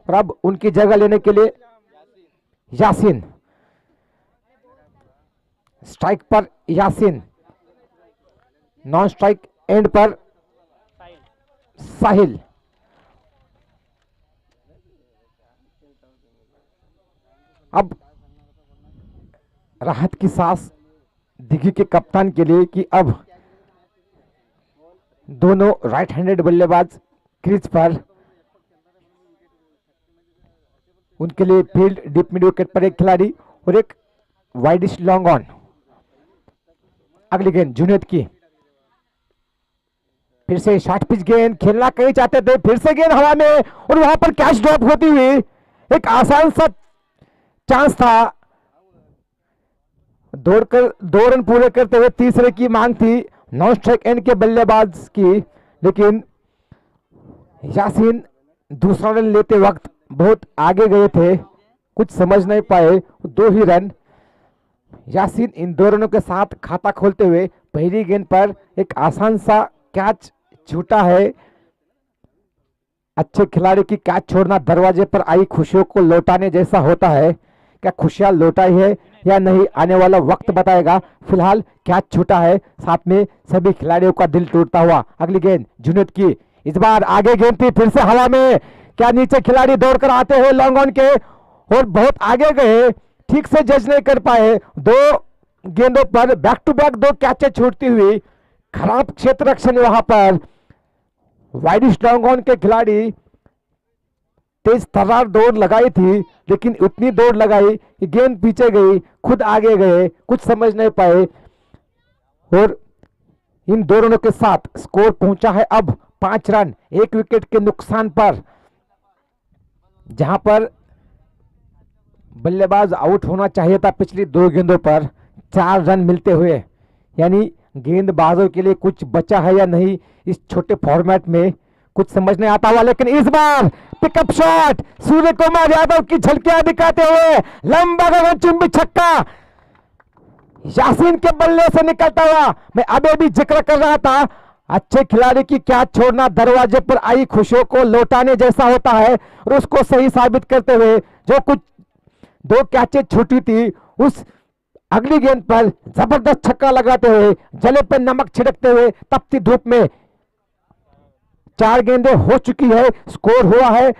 और अब उनकी जगह लेने के लिए यासीन, स्ट्राइक पर यासीन, नॉन स्ट्राइक एंड पर साहिल। अब राहत की सांस दिघी के कप्तान के लिए कि अब दोनों राइट हैंडेड बल्लेबाज क्रीज पर, उनके लिए फील्ड डीप मिड विकेट पर एक खिलाड़ी और एक वाइडिश लॉन्ग ऑन। अगली गेंद जुनैद की, फिर से शॉर्ट पिच गेंद, खेलना कहीं चाहते थे, फिर से गेंद हवा में और वहां पर कैच ड्रॉप होती हुई एक आसान सा चांस था। दौड़कर 2 रन पूरे करते हुए तीसरे की मांग थी नॉन स्ट्राइक एंड के बल्लेबाज की, लेकिन यासीन दूसरा रन लेते वक्त बहुत आगे गए थे, कुछ समझ नहीं पाए, 2 ही रन। यासीन इन 2 रनों के साथ खाता खोलते हुए पहली गेंद पर एक आसान सा कैच छूटा है। अच्छे खिलाड़ी की कैच छोड़ना दरवाजे पर आई खुशियों को लौटाने जैसा होता है। क्या खुशियां लौटाई है या नहीं, आने वाला वक्त बताएगा। फिलहाल कैच छूटा है, साथ में सभी खिलाड़ियों का दिल टूटता हुआ। अगली गेंद जुनैद की, इस बार आगे गेंद थी, फिर से हवा में, क्या नीचे खिलाड़ी दौड़कर आते हैं लॉन्ग ऑन के और बहुत आगे गए, ठीक से जज नहीं कर पाए। 2 गेंदों पर बैक टू बैक 2 कैचें छूटती हुई, खराब क्षेत्र रक्षण वहां पर। वाइडिश लॉन्ग ऑन के खिलाड़ी तेज तर्रार दौड़ लगाई थी, लेकिन उतनी दौड़ लगाई कि गेंद पीछे गई, खुद आगे गए, कुछ समझ नहीं पाए और इन 2 रनों के साथ स्कोर पहुंचा है अब 5 रन 1 विकेट के नुकसान पर। जहां पर बल्लेबाज आउट होना चाहिए था पिछली 2 गेंदों पर 4 रन मिलते हुए, यानी गेंदबाजों के लिए कुछ बचा है या नहीं इस छोटे फॉर्मेट में, कुछ समझ नहीं आता हुआ। लेकिन इस बार पिकअप शॉट, सूर्य कुमार यादव की झलकियां दिखाते हुए लंबा गगनचुंबी छक्का यासीन के बल्ले से निकलता हुआ। मैं अभी भी जिक्र कर रहा था, अच्छे खिलाड़ी की कैच छोड़ना दरवाजे पर आई खुशियों को लौटाने जैसा होता है और उसको सही साबित करते हुए जो कुछ 2 कैचें छूटी थी, उस अगली गेंद पर जबरदस्त छक्का लगाते हुए, जले पर नमक छिड़कते हुए, तपती धूप में 4 गेंदें हो चुकी है, स्कोर हुआ है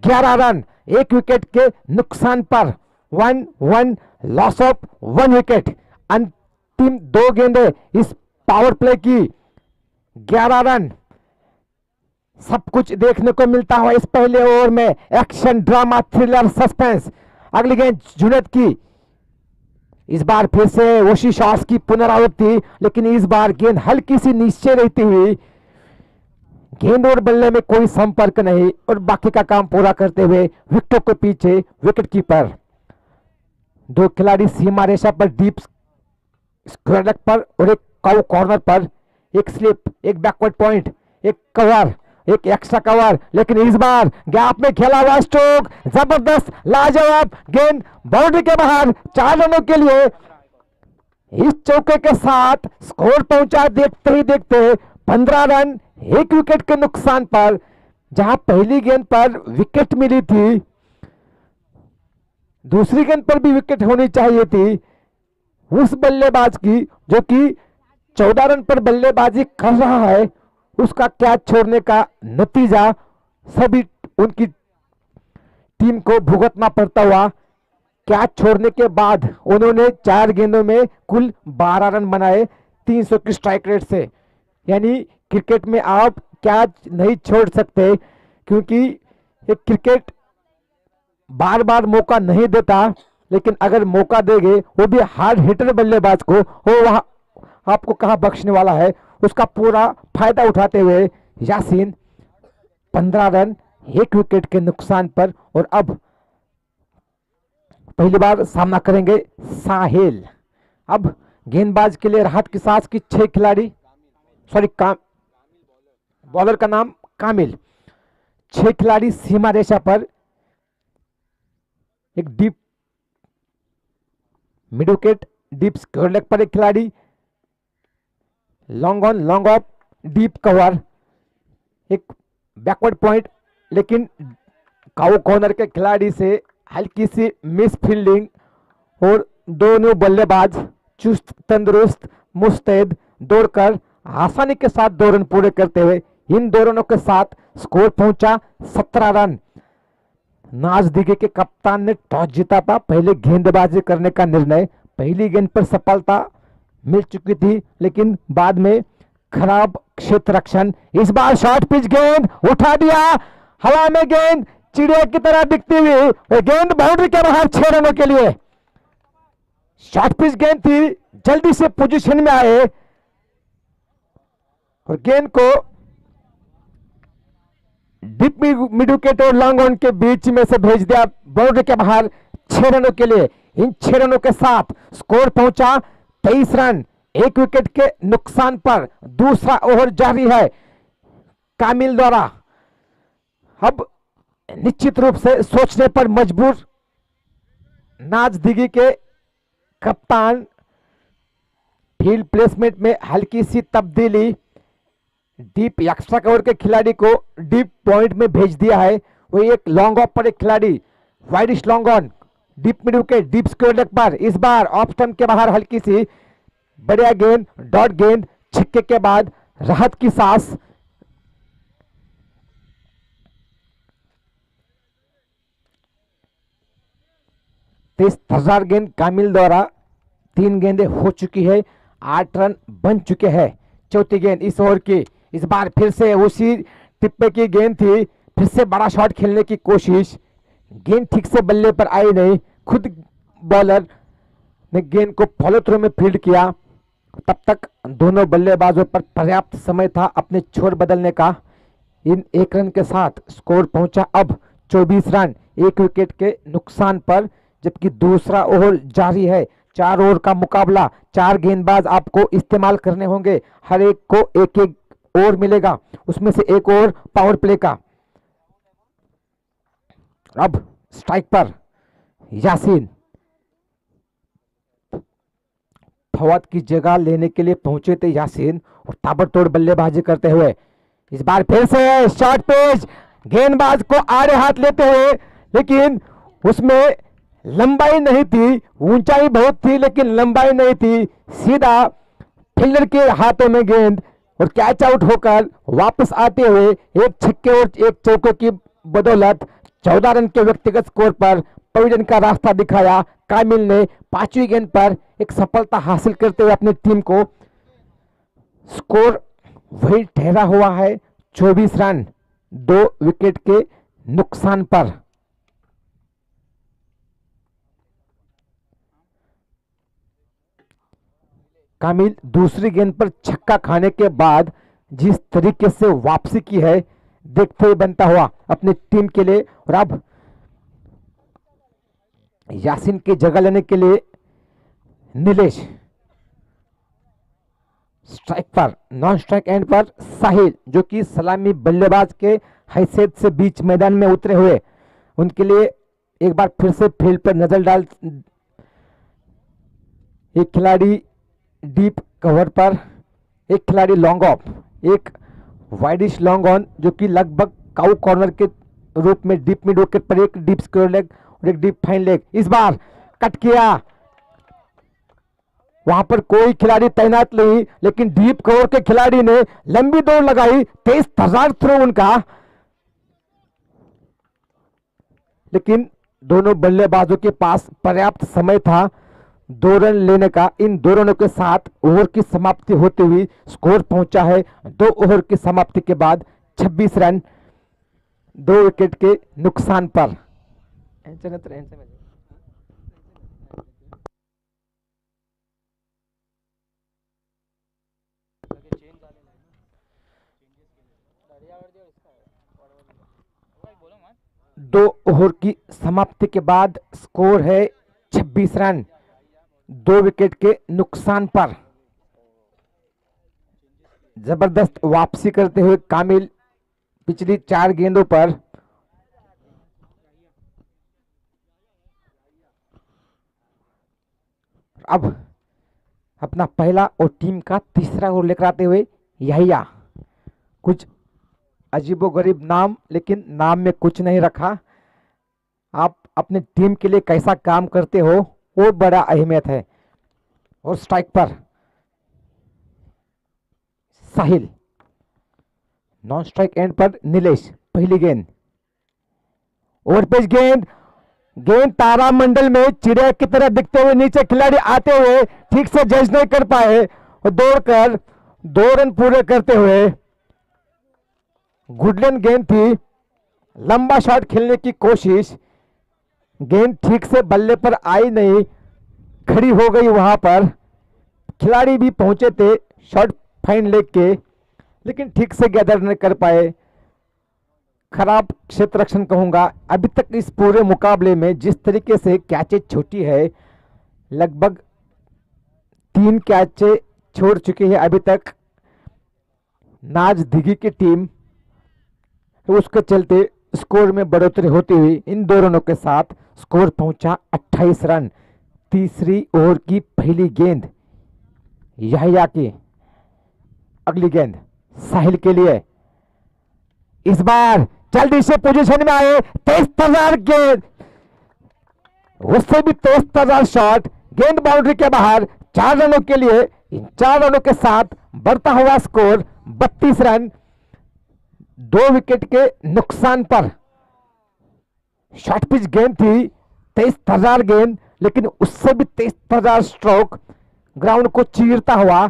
11 रन 1 विकेट के नुकसान पर। 1-1 लॉस ऑफ 1 विकेट। अंतिम 2 गेंदें इस पावर प्ले की 11 रन। सब कुछ देखने को मिलता हुआ इस पहले ओवर में, एक्शन, ड्रामा, थ्रिलर, सस्पेंस। अगली गेंद जुनैद की, इस बार फिर से वशी शॉट्स की पुनरावृत्ति, लेकिन इस बार गेंद हल्की सी नीचे रहती हुई, गेंद और बल्ले में कोई संपर्क नहीं और बाकी का काम पूरा करते हुए विकेटों के पीछे विकेट कीपर। 2 खिलाड़ी सीमा रेखा पर डीप स्क्वायर लेग पर और एक काउ कॉर्नर पर, एक स्लिप, एक बैकवर्ड पॉइंट, एक कवर, एक एक्स्ट्रा कवर, लेकिन इस बार गैप में खेला हुआ स्ट्रोक, जबरदस्त लाजवाब गेंद बाउंड्री के बाहर 4 रनों के लिए। इस चौके के साथ स्कोर पहुंचा देखते ही देखते 15 रन 1 विकेट के नुकसान पर। जहां पहली गेंद पर विकेट मिली थी, दूसरी गेंद पर भी विकेट होनी चाहिए थी उस बल्लेबाज की जो कि 14 रन पर बल्लेबाजी कर रहा है, उसका कैच छोड़ने का नतीजा सभी उनकी टीम को भुगतना पड़ता हुआ। कैच छोड़ने के बाद उन्होंने 4 गेंदों में कुल 12 रन बनाए 300 की स्ट्राइक रेट से। यानी क्रिकेट में आप कैच नहीं छोड़ सकते, क्योंकि एक क्रिकेट बार बार मौका नहीं देता, लेकिन अगर मौका देंगे वो भी हार्ड हिटर बल्लेबाज को, वो वहां आपको कहां बख्शने वाला है। उसका पूरा फायदा उठाते हुए यासीन 15 रन 1 विकेट के नुकसान पर। और अब पहली बार सामना करेंगे साहिल। अब गेंदबाज के लिए राहत की सांस की 6 खिलाड़ी, सॉरी बॉलर का नाम कामिल। 6 खिलाड़ी सीमा रेखा पर, एक deep mid wicket, deep square leg पर एक खिलाड़ी, long on, long off, deep cover, एक बैकवर्ड पॉइंट, लेकिन काउ कॉर्नर के खिलाड़ी से हल्की सी मिस फील्डिंग और दोनों बल्लेबाज चुस्त तंदुरुस्त मुस्तैद दौड़कर आसानी के साथ 2 रन पूरे करते हुए इन 2 रनों के साथ स्कोर पहुंचा 17 रन। नाजदीगी के कप्तान ने टॉस जीता था, पहले गेंदबाजी करने का निर्णय। पहली गेंद पर सफलता मिल चुकी थी लेकिन बाद में खराब क्षेत्र रक्षण। इस बार शॉर्ट पिच गेंद उठा दिया, हवा में गेंद चिड़िया की तरह दिखती हुई और गेंद बाउंड्री के बाहर 6 रनों के लिए। शॉर्ट पिच गेंद थी, जल्दी से पोजीशन में आए और गेंद को डीप मिड विकेट और लॉन्ग ऑन के बीच में से भेज दिया बाउंड्री के बाहर 6 रनों के लिए। इन 6 रनों के साथ स्कोर पहुंचा 23 रन। 1 विकेट के नुकसान पर दूसरा ओवर जारी है कामिल द्वारा। अब निश्चित रूप से सोचने पर मजबूर नाजदीगी के कप्तान। फील्ड प्लेसमेंट में हल्की सी तब्दीली, डीप एक्स्ट्रा कवर के खिलाड़ी को डीप पॉइंट में भेज दिया है। वो एक लॉन्ग ऑफ पर एक खिलाड़ी widish long on deep mid wicket deep square leg पर। इस बार ऑफ स्टंप के बाहर हल्की सी बढ़िया गेंद, डॉट गेंद, छिक्के के बाद राहत की सांस। तेज गेंद कामिल द्वारा 3 गेंदें हो चुकी है, 8 रन बन चुके हैं। चौथी गेंद इस ओवर की, इस बार फिर से उसी टिप्पे की गेंद थी, फिर से बड़ा शॉट खेलने की कोशिश, गेंद ठीक से बल्ले पर आई नहीं। खुद बॉलर ने गेंद को फॉलो थ्रू में फील्ड किया। तब तक दोनों बल्लेबाजों पर पर्याप्त समय था अपने छोर बदलने का। इन 1 रन के साथ स्कोर पहुंचा अब 24 रन 1 विकेट के नुकसान पर, जबकि दूसरा ओवर जारी है। 4 ओवर का मुकाबला, 4 गेंदबाज आपको इस्तेमाल करने होंगे, हर एक को एक एक ओवर मिलेगा, उसमें से 1 ओवर पावर प्ले का। अब स्ट्राइक पर यासीन फवाद की जगह लेने के लिए पहुंचे थे यासीन और ताबड़तोड़ बल्लेबाजी करते हुए। इस बार फिर से शॉर्ट पिच, गेंदबाज को आड़े हाथ लेते हुए, लेकिन उसमें लंबाई नहीं थी, ऊंचाई बहुत थी लेकिन लंबाई नहीं थी। सीधा फील्डर के हाथों में गेंद और कैच आउट होकर वापस आते हुए 1 छक्के और 1 चौके की बदौलत 14 रन के व्यक्तिगत स्कोर पर पविजन का रास्ता दिखाया। कामिल ने 5वीं गेंद पर एक सफलता हासिल करते हुए अपनी टीम को, स्कोर वही ठहरा हुआ है 24 रन 2 विकेट के नुकसान पर। कामिल दूसरी गेंद पर छक्का खाने के बाद जिस तरीके से वापसी की है, देखते हुए बनता हुआ अपनी टीम के लिए। और अब यासीन की जगह लेने के लिए नीलेश स्ट्राइक पर, नॉन स्ट्राइक एंड पर साहिल, जो कि सलामी बल्लेबाज के हैसियत से बीच मैदान में उतरे हुए, उनके लिए एक बार फिर से फील्ड पर नजर डाल। एक खिलाड़ी डीप कवर पर, एक खिलाड़ी लॉन्ग ऑफ, एक वाइडिश लॉन्ग ऑन जो कि लगभग काउ कॉर्नर के रूप में डीप मिड विकेट पर, एक डीप स्क्वायर लेग और एक डीप फाइन लेग। इस बार कट किया, वहां पर कोई खिलाड़ी तैनात नहीं, लेकिन डीप कवर के खिलाड़ी ने लंबी दौड़ लगाई, तेज तर्रार थ्रो उनका, लेकिन दोनों बल्लेबाजों के पास पर्याप्त समय था 2 रन लेने का। इन 2 रनों के साथ ओवर की समाप्ति होते हुए स्कोर पहुंचा है 2 ओवर की समाप्ति के बाद 26 रन 2 विकेट के नुकसान पर। दो ओवर की समाप्ति के बाद स्कोर है 26 रन 2 विकेट के नुकसान पर। जबरदस्त वापसी करते हुए कामिल पिछली 4 गेंदों पर अब अपना पहला और टीम का तीसरा ओवर लेकर आते हुए यहिया, कुछ अजीबोगरीब नाम, लेकिन नाम में कुछ नहीं रखा। आप अपने टीम के लिए कैसा काम करते हो वो बड़ा अहमियत है। और स्ट्राइक पर साहिल, नॉन स्ट्राइक एंड पर नीलेश, पहली गेंद और पेश गेंद, गेंद तारामंडल में चिड़िया की तरह दिखते हुए नीचे खिलाड़ी आते हुए ठीक से जज नहीं कर पाए और दौड़कर 2 रन पूरे करते हुए। गुडलैंड गेंद थी, लंबा शॉट खेलने की कोशिश, गेंद ठीक से बल्ले पर आई नहीं, खड़ी हो गई वहां पर। खिलाड़ी भी पहुंचे थे शॉट फाइन लेग के, लेकिन ठीक से गैदर नहीं कर पाए। खराब क्षेत्र रक्षण कहूंगा। अभी तक इस पूरे मुकाबले में जिस तरीके से कैचेज छोटी है, लगभग 3 कैचे छोड़ चुकी है अभी तक नाज दिघी की टीम। उसके चलते स्कोर में बढ़ोतरी होती हुई इन 2 रनों के साथ स्कोर पहुंचा 28 रन। तीसरी ओवर की पहली गेंद याहिया की, अगली गेंद साहिल के लिए। इस बार जल्दी से पोजीशन में आए, तेज तर्रार गेंद, उससे भी तेज तर्रार शॉट, गेंद बाउंड्री के बाहर। 4 रनों के लिए, इन 4 रनों के साथ बढ़ता हुआ स्कोर 32 रन। 2 विकेट के नुकसान पर। शॉर्ट पिच गेंद थी, तेज तर्रार गेंद, लेकिन उससे भी तेज तर्रार स्ट्रोक ग्राउंड को चीरता हुआ।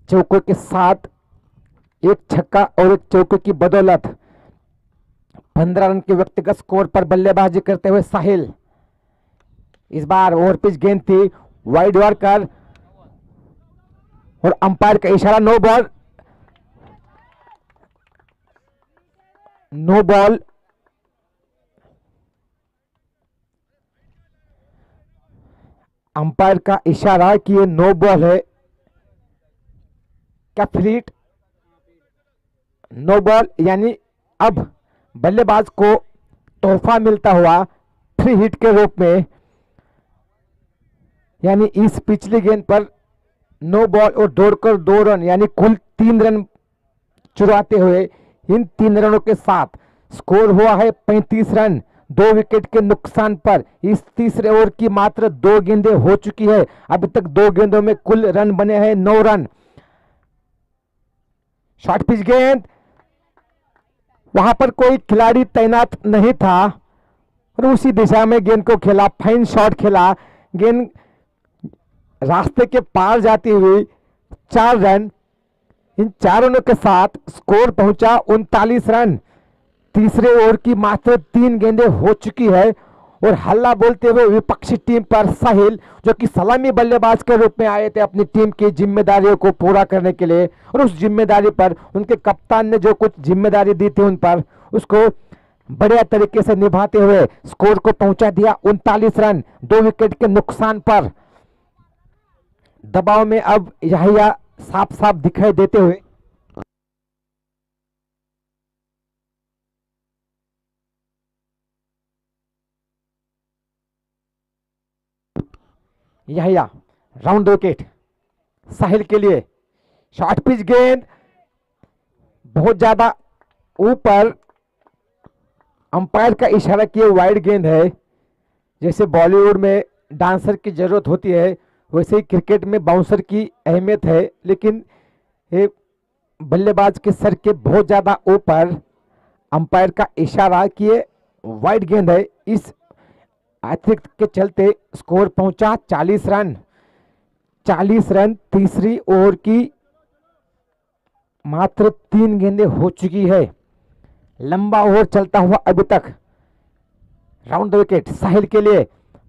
चौके के साथ एक छक्का और एक चौके की बदौलत 15 रन के व्यक्तिगत स्कोर पर बल्लेबाजी करते हुए साहिल। इस बार ओवर पिच गेंद थी, वाइड यॉर्कर और अंपायर का इशारा, no ball. No ball, umpire का इशारा कि ये नो बॉल है। क्या फ्लीट, नो बॉल, यानी अब बल्लेबाज को तोहफा मिलता हुआ फ्री हिट के रूप में। यानी इस पिछली गेंद पर नो बॉल और दौड़कर 2 रन, यानी कुल 3 रन चुराते हुए इन 3 रनों के साथ स्कोर हुआ है 35 रन। 2 विकेट के नुकसान पर इस तीसरे ओवर की मात्र 2 गेंदें हो चुकी है। अभी तक 2 गेंदों में कुल रन बने हैं 9 रन। शॉर्ट पिच गेंद, वहां पर कोई खिलाड़ी तैनात नहीं था और उसी दिशा में गेंद को खेला, फाइन शॉट खेला। गेंद रास्ते के पार जाती हुई 4 रन। इन 4 रनों के साथ स्कोर पहुंचा 39 रन। तीसरे ओवर की मात्र 3 गेंदें हो चुकी है और हल्ला बोलते हुए विपक्षी टीम पर साहिल, जो कि सलामी बल्लेबाज के रूप में आए थे अपनी टीम की जिम्मेदारियों को पूरा करने के लिए, और उस जिम्मेदारी पर उनके कप्तान ने जो कुछ जिम्मेदारी दी थी उन पर, उसको बढ़िया तरीके से निभाते हुए स्कोर को पहुंचा दिया 39 रन। 2 विकेट के नुकसान पर दबाव में अब याहिया साफ साफ दिखाई देते हुए। याहिया राउंड विकेट साहिल के लिए। शॉर्ट पिच गेंद बहुत ज्यादा ऊपर, अंपायर का इशारा किए वाइड गेंद है। जैसे बॉलीवुड में डांसर की जरूरत होती है, वैसे ही क्रिकेट में बाउंसर की अहमियत है, लेकिन ये बल्लेबाज के सर के बहुत ज्यादा ऊपर अंपायर का इशारा किए वाइड गेंद है। इस अतिरिक्त के चलते स्कोर पहुंचा 40 रन। 40 रन तीसरी ओवर की मात्र 3 गेंदें हो चुकी है। लंबा ओवर चलता हुआ अभी तक। राउंड विकेट साहिल के लिए।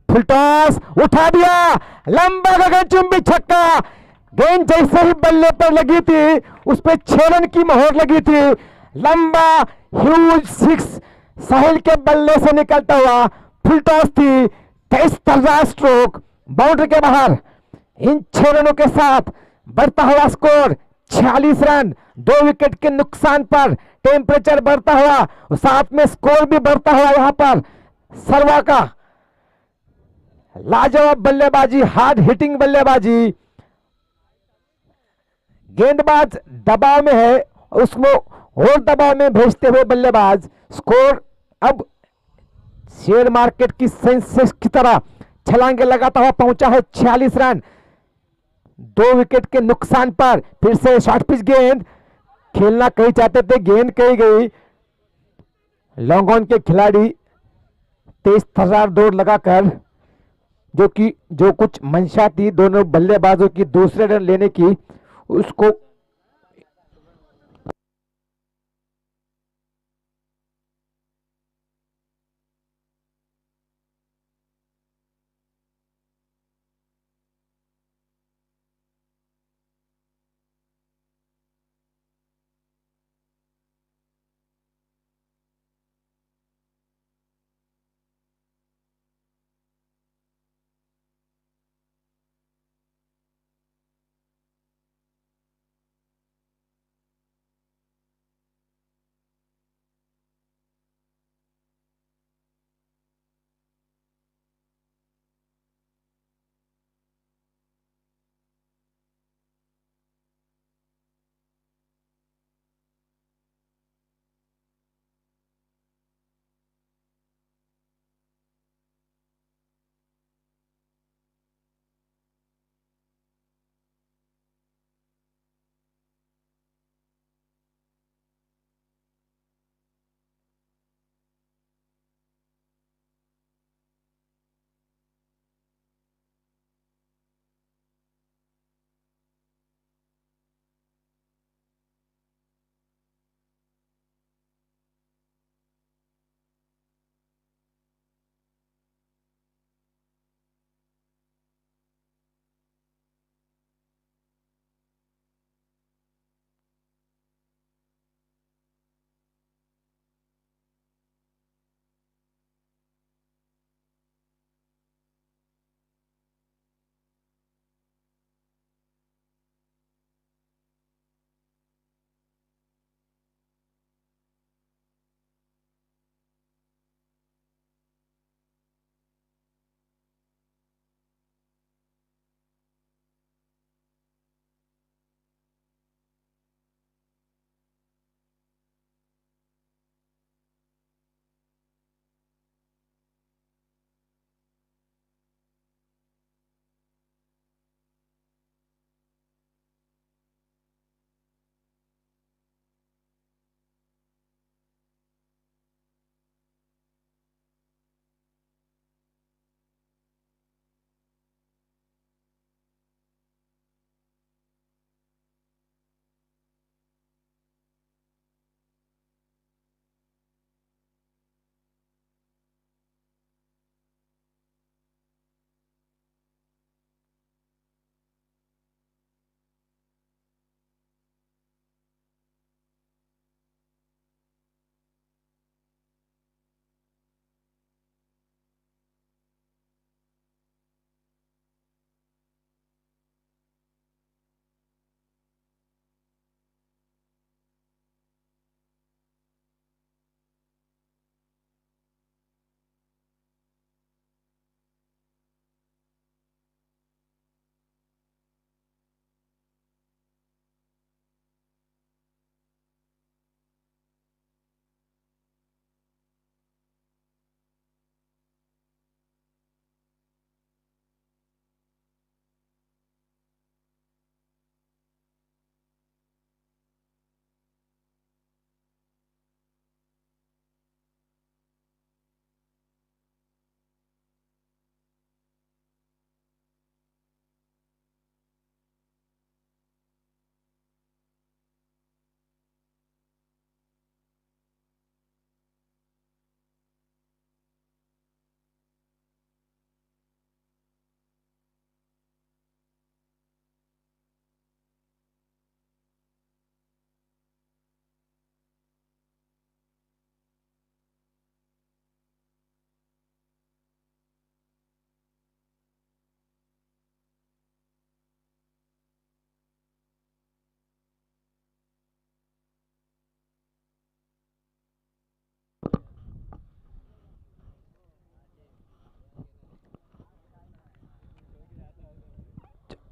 फुल टॉस, उठा दिया, लंबा गगनचुंबी छक्का। गेंद जैसे ही बल्ले पर लगी थी उस पर 6 रन की मोहर लगी थी। लंबा ह्यूज 6 साहिल के बल्ले से निकलता हुआ फुल टॉस थी, 23 तर्रार स्ट्रोक बाउंड्री के बाहर। इन 6 रनों के साथ बढ़ता हुआ स्कोर 46 रन। 2 विकेट के नुकसान पर टेम्परेचर बढ़ता हुआ और साथ में स्कोर भी बढ़ता हुआ। यहां पर सर्वा का लाजवाब बल्लेबाजी, हार्ड हिटिंग बल्लेबाजी। गेंदबाज दबाव में है, उसको और दबाव में भेजते हुए बल्लेबाज। स्कोर अब शेयर मार्केट की सेंसेक्स की तरह छलांगे लगाता हुआ पहुंचा है 46 रन। 2 विकेट के नुकसान पर फिर से शॉर्ट पिच गेंद खेलना कहीं चाहते थे, गेंद कही गई। लॉन्ग ऑन के खिलाड़ी तेज तर्रार दौड़ लगाकर जो कुछ मंशा थी दोनों बल्लेबाजों की दूसरे रन लेने की, उसको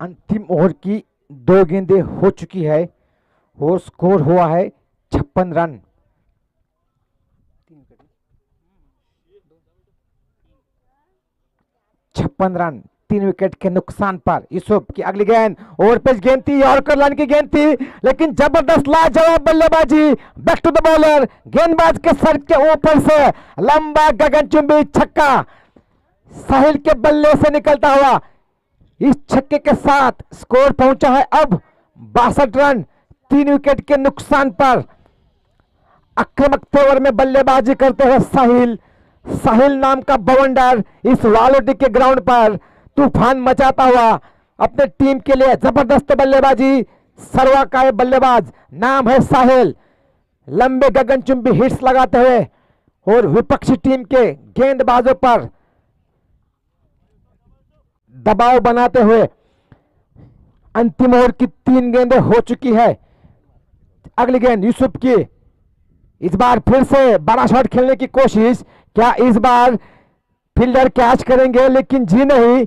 अंतिम ओवर की 2 गेंदें हो चुकी है और स्कोर हुआ है 56 रन। 56 रन 3 विकेट के नुकसान पर। यूसुफ की अगली गेंद ओवर पेज गेंद थी, यॉर्कर लाइन की गेंद थी, लेकिन जबरदस्त लाजवाब बल्लेबाजी। बैक टू द बॉलर, गेंदबाज के सर के ऊपर से लंबा गगनचुंबी छक्का साहिल के बल्ले से निकलता हुआ। इस छक्के के साथ स्कोर पहुंचा है अब 62 रन 3 विकेट के नुकसान पर। आक्रामक ओवर में बल्लेबाजी करते हैं साहिल। साहिल नाम का बवंडर इस वालोटी के ग्राउंड पर तूफान मचाता हुआ अपने टीम के लिए जबरदस्त बल्लेबाजी। सर्वाकाय बल्लेबाज नाम है साहिल। लंबे गगनचुंबी हिट्स लगाते हुए और विपक्षी टीम के गेंदबाजों पर दबाव बनाते हुए अंतिम ओवर की 3 गेंदें हो चुकी है। अगली गेंद यूसुफ की, इस बार फिर से बड़ा शॉट खेलने की कोशिश। क्या इस बार फील्डर कैच करेंगे? लेकिन जी नहीं।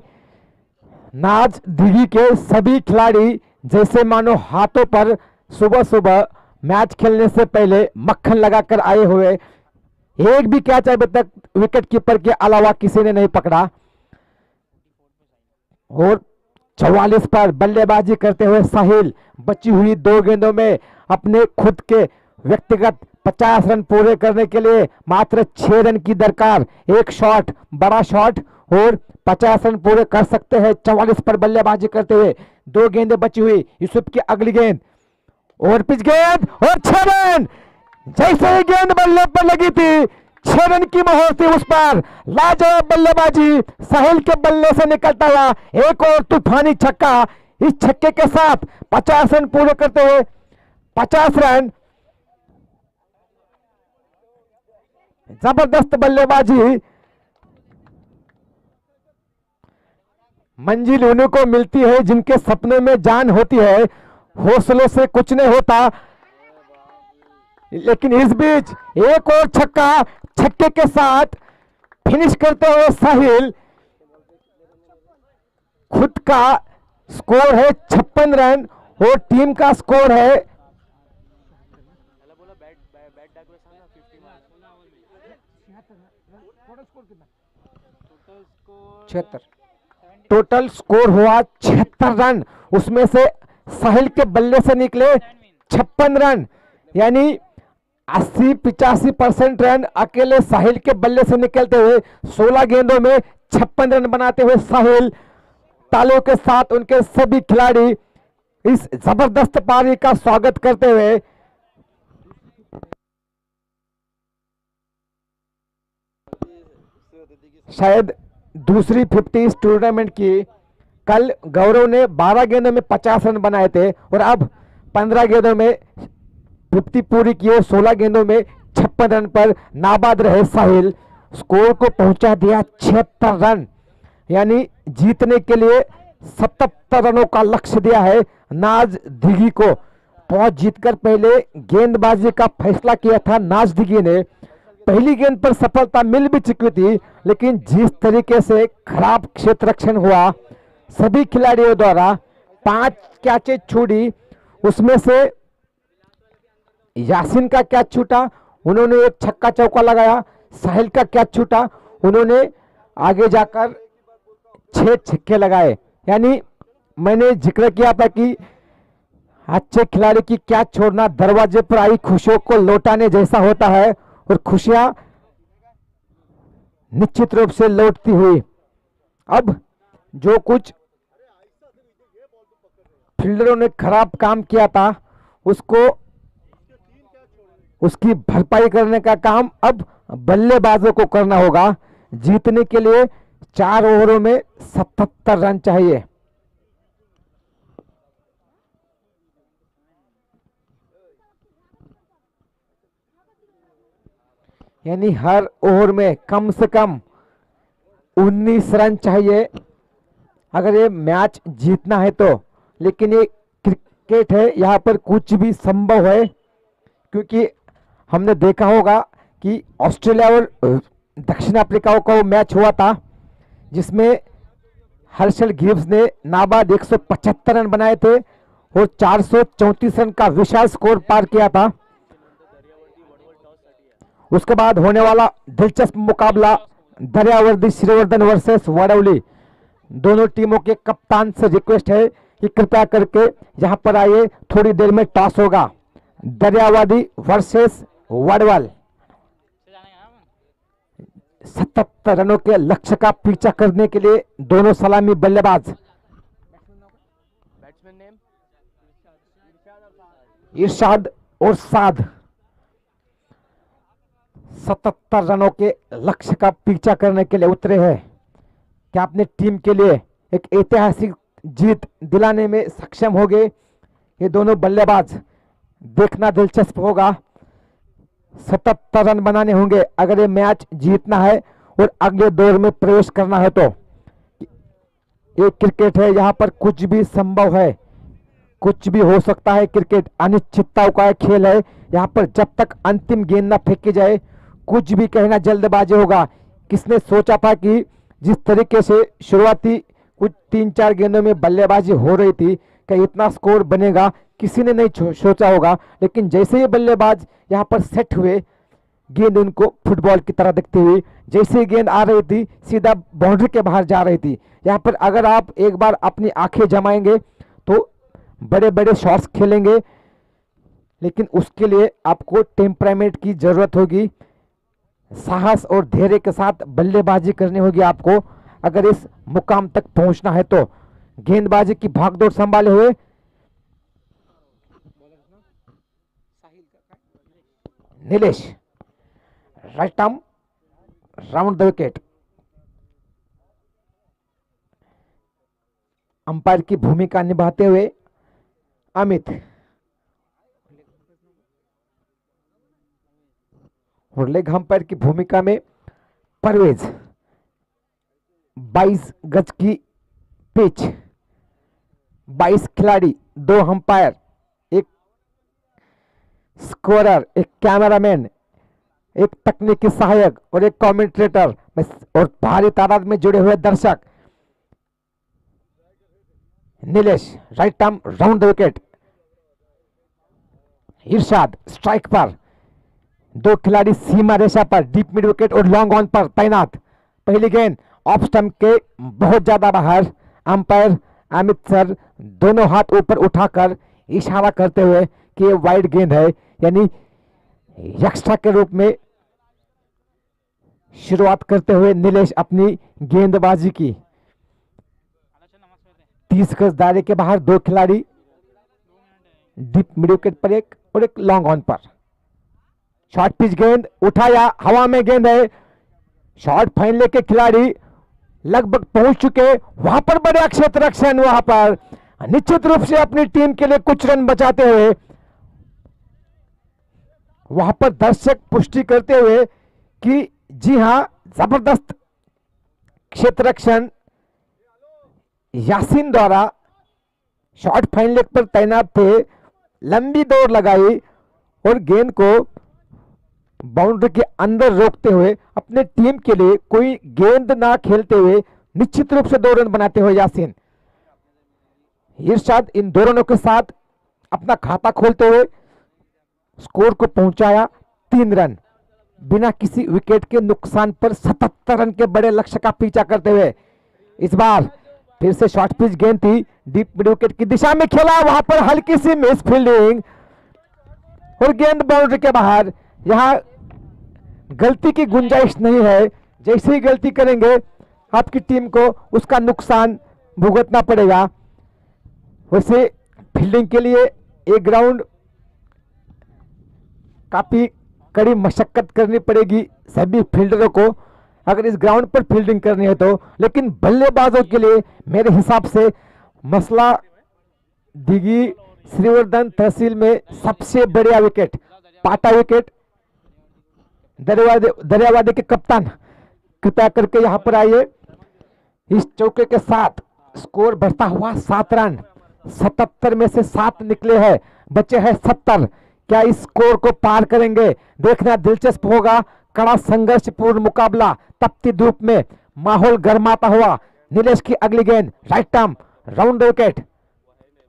नाज दिघी के सभी खिलाड़ी जैसे मानो हाथों पर सुबह सुबह मैच खेलने से पहले मक्खन लगाकर आए हुए। एक भी कैच अभी तक विकेट कीपर के अलावा किसी ने नहीं पकड़ा। और 44 पर बल्लेबाजी करते हुए साहिल बची हुई 2 गेंदों में अपने खुद के व्यक्तिगत 50 रन पूरे करने के लिए मात्र 6 रन की दरकार। एक शॉट, बड़ा शॉट और 50 रन पूरे कर सकते हैं। 44 पर बल्लेबाजी करते हुए 2 गेंदें बची हुई। यूसुफ की अगली गेंद ओवर पिच गेंद और 6 रन। जैसे ही गेंद बल्ले पर लगी थी 6 रन की मोहर थी उस पर। लाजवाब बल्लेबाजी साहिल के बल्ले से निकलता हुआ एक और तूफानी छक्का। इस छक्के के साथ 50 रन पूरे करते हुए 50 रन। जबरदस्त बल्लेबाजी। मंजिल उन्हीं को मिलती है जिनके सपने में जान होती है। हौसलों से कुछ नहीं होता। लेकिन इस बीच एक और छक्का, छक्के के साथ फिनिश करते हुए साहिल। खुद का स्कोर है 56 रन और टीम का स्कोर है 76। टोटल स्कोर हुआ 76 रन, उसमें से साहिल के बल्ले से निकले 56 रन, यानी 80-85% रन अकेले साहिल के बल्ले से निकलते हुए 16 गेंदों में 56 रन बनाते हुए साहिल। तालियों के साथ उनके सभी खिलाड़ी इस जबरदस्त पारी का स्वागत करते हुए शायद दूसरी 50 इस टूर्नामेंट की। कल गौरव ने 12 गेंदों में 50 रन बनाए थे और अब 15 गेंदों में 50 पूरी की और 16 गेंदों में 56 रन पर नाबाद रहे साहिल। स्कोर को पहुंचा दिया 76 रन, यानी जीतने के लिए 77 रनों का लक्ष्य दिया है नाज दिघी को। टॉस जीतकर पहले गेंदबाजी का फैसला किया था नाज दिघी ने। पहली गेंद पर सफलता मिल भी चुकी थी, लेकिन जिस तरीके से खराब क्षेत्र रक्षण हुआ सभी खिलाड़ियों द्वारा, 5 कैचेज छूटी, उसमें से यासीन का कैच छूटा, उन्होंने एक छक्का चौका लगाया। साहिल का कैच छूटा, उन्होंने आगे जाकर 6 छक्के लगाए। यानी मैंने जिक्र किया था कि अच्छे खिलाड़ी की कैच छोड़ना दरवाजे पर आई खुशियों को लौटाने जैसा होता है, और खुशियां निश्चित रूप से लौटती हुई। अब जो कुछ फील्डरों ने खराब काम किया था उसकी भरपाई करने का काम अब बल्लेबाजों को करना होगा। जीतने के लिए 4 ओवरों में 77 रन चाहिए। यानी हर ओवर में कम से कम 19 रन चाहिए अगर ये मैच जीतना है तो। लेकिन ये क्रिकेट है, यहाँ पर कुछ भी संभव है, क्योंकि हमने देखा होगा कि ऑस्ट्रेलिया और दक्षिण अफ्रीका का वो मैच हुआ था जिसमें हर्षल गिब्स ने नाबाद 175 रन बनाए थे और 434 रन का विशाल स्कोर पार किया था। उसके बाद होने वाला दिलचस्प मुकाबला दरियावर्दी श्रीवर्धन वर्सेस वडौली। दोनों टीमों के कप्तान से रिक्वेस्ट है कि कृपया करके यहां पर आइए, थोड़ी देर में टॉस होगा। दरियावादी वर्सेस वडवल। 77 रनों के लक्ष्य का पीछा करने के लिए दोनों सलामी बल्लेबाज इरशाद और साद 77 रनों के लक्ष्य का पीछा करने के लिए उतरे हैं। क्या अपने टीम के लिए एक ऐतिहासिक जीत दिलाने में सक्षम होंगे ये दोनों बल्लेबाज? देखना दिलचस्प होगा। 77 रन बनाने होंगे अगर ये मैच जीतना है और अगले दौर में प्रवेश करना है। तो ये क्रिकेट है, यहाँ पर कुछ भी संभव है, कुछ भी हो सकता है। क्रिकेट अनिश्चितताओं का खेल है। यहाँ पर जब तक अंतिम गेंद ना फेंकी जाए कुछ भी कहना जल्दबाजी होगा। किसने सोचा था कि जिस तरीके से शुरुआती कुछ 3-4 गेंदों में बल्लेबाजी हो रही थी कि इतना स्कोर बनेगा, किसी ने नहीं सोचा होगा। लेकिन जैसे ही बल्लेबाज यहाँ पर सेट हुए, गेंद उनको फुटबॉल की तरह दिखती हुई, जैसे ही गेंद आ रही थी सीधा बाउंड्री के बाहर जा रही थी। यहाँ पर अगर आप एक बार अपनी आंखें जमाएंगे तो बड़े बड़े शॉट्स खेलेंगे, लेकिन उसके लिए आपको टेम्परामेंट की जरूरत होगी, साहस और धैर्य के साथ बल्लेबाजी करनी होगी आपको अगर इस मुकाम तक पहुंचना है। तो गेंदबाजी की भागदौड़ संभाले हुए Nilesh, right arm round the wicket. Umpire की भूमिका निभाते हुए अमित और लेग अंपायर की भूमिका में परवेज। 22 गज की पिच, 22 खिलाड़ी, 2 अंपायर, एक स्कोरर, एक कैमरामैन, एक तकनीकी सहायक और एक कमेंटेटर और भारी तादाद में जुड़े हुए दर्शक। Nilesh right arm round the wicket. Irshad strike पर, 2 खिलाड़ी सीमा रेखा पर, डीप मिड विकेट और लॉन्ग ऑन पर तैनात। पहली गेंद ऑफ स्टंप के बहुत ज्यादा बाहर। अंपायर अमित सर दोनों हाथ ऊपर उठाकर इशारा करते हुए कि ये वाइड गेंद है, यानी एक्स्ट्रा के रूप में शुरुआत करते हुए नीलेश अपनी गेंदबाजी की। 30 गज दायरे के बाहर 2 खिलाड़ी, डीप मिड विकेट पर एक और एक लॉन्ग ऑन पर। शॉर्ट पिच गेंद उठाया, हवा में गेंद है। शॉर्ट फाइनल के खिलाड़ी लगभग पहुंच चुके, वहां पर बड़े क्षेत्र रक्षण, वहां पर निश्चित रूप से अपनी टीम के लिए कुछ रन बचाते हुए, वहां पर दर्शक पुष्टि करते हुए कि जी हां जबरदस्त क्षेत्र रक्षण यासीन द्वारा शॉर्ट फाइनल पर तैनात थे। लंबी दौड़ लगाई और गेंद को बाउंड्री के अंदर रोकते हुए अपने टीम के लिए कोई गेंद ना खेलते हुए निश्चित रूप से 2 रन बनाते हुए यासीन। इरशाद इन 2 रनों के साथ अपना खाता खोलते हुए स्कोर को पहुंचाया 3 रन बिना किसी विकेट के नुकसान पर। 77 रन के बड़े लक्ष्य का पीछा करते हुए इस बार फिर से शॉर्ट पिच गेंद थी, डीप मिड विकेट की दिशा में खेला, वहां पर हल्की सी मिस फील्डिंग और गेंद बाउंड्री के बाहर। यहां गलती की गुंजाइश नहीं है, जैसे ही गलती करेंगे आपकी टीम को उसका नुकसान भुगतना पड़ेगा। वैसे फील्डिंग के लिए एक ग्राउंड काफी कड़ी मशक्कत करनी पड़ेगी सभी फील्डरों को अगर इस ग्राउंड पर फील्डिंग करनी है तो। लेकिन बल्लेबाजों के लिए मेरे हिसाब से मसला दिघी श्रीवर्धन तहसील में सबसे बढ़िया विकेट, पाटा विकेट। दरियावादी के कप्तान कृपया करके यहां पर आइए। इस चौके के साथ स्कोर बढ़ता हुआ 7 रन, 77 में से 7 निकले हैं, बचे हैं 70। क्या इस स्कोर को पार करेंगे? देखना दिलचस्प होगा। कड़ा संघर्षपूर्ण मुकाबला, तपती धूप में माहौल गर्माता हुआ। नीलेश की अगली गेंद right arm round the wicket.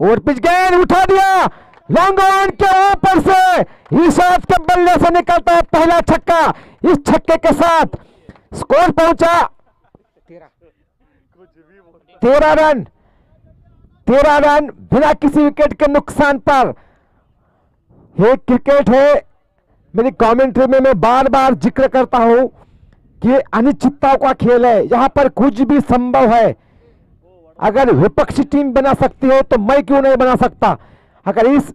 और पिच गेंद उठा दिया, लॉन्ग ऑन के ऊपर से इरशाद के बल्ले से निकलता है पहला छक्का। इस छक्के के साथ स्कोर पहुंचा 13 रन। 13 रन बिना किसी विकेट के नुकसान पर। ये क्रिकेट है, मेरी कमेंट्री में मैं बार बार जिक्र करता हूं कि अनिश्चितताओं का खेल है, यहां पर कुछ भी संभव है। अगर विपक्षी टीम बना सकती है तो मैं क्यों नहीं बना सकता। अगर इस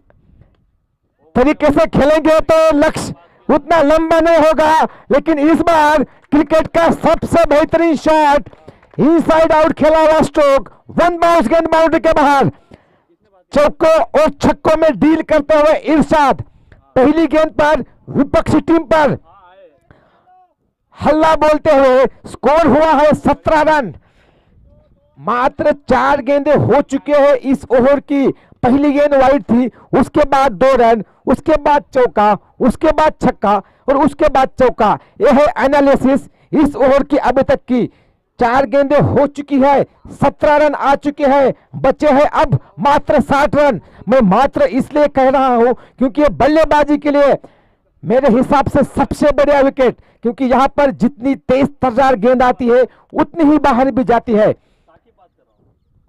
तरीके से खेलेंगे तो लक्ष्य उतना लंबा नहीं होगा, लेकिन इस बार क्रिकेट का सबसे बेहतरीन शॉट, इनसाइड आउट खेला हुआ स्ट्रोक, वन बाउंस गेंद बाउंड्री के बाहर। चौकों और छक्कों में डील करते हुए इरशाद पहली गेंद पर विपक्षी टीम पर हल्ला बोलते हुए। स्कोर हुआ है 17 रन। मात्र 4 गेंदें हो चुके हैं इस ओवर की। पहली गेंद वाइड थी, उसके बाद 2 रन, उसके बाद चौका, उसके बाद छक्का और उसके बाद चौका। यह है एनालिसिस इस ओवर की अभी तक की। 4 गेंदें हो चुकी है, 17 रन आ चुके हैं, बचे हैं अब मात्र 60 रन। मैं मात्र इसलिए कह रहा हूं क्योंकि ये बल्लेबाजी के लिए मेरे हिसाब से सबसे बढ़िया विकेट, क्योंकि यहां पर जितनी तेज तर्रार गेंद आती है उतनी ही बाहर भी जाती है।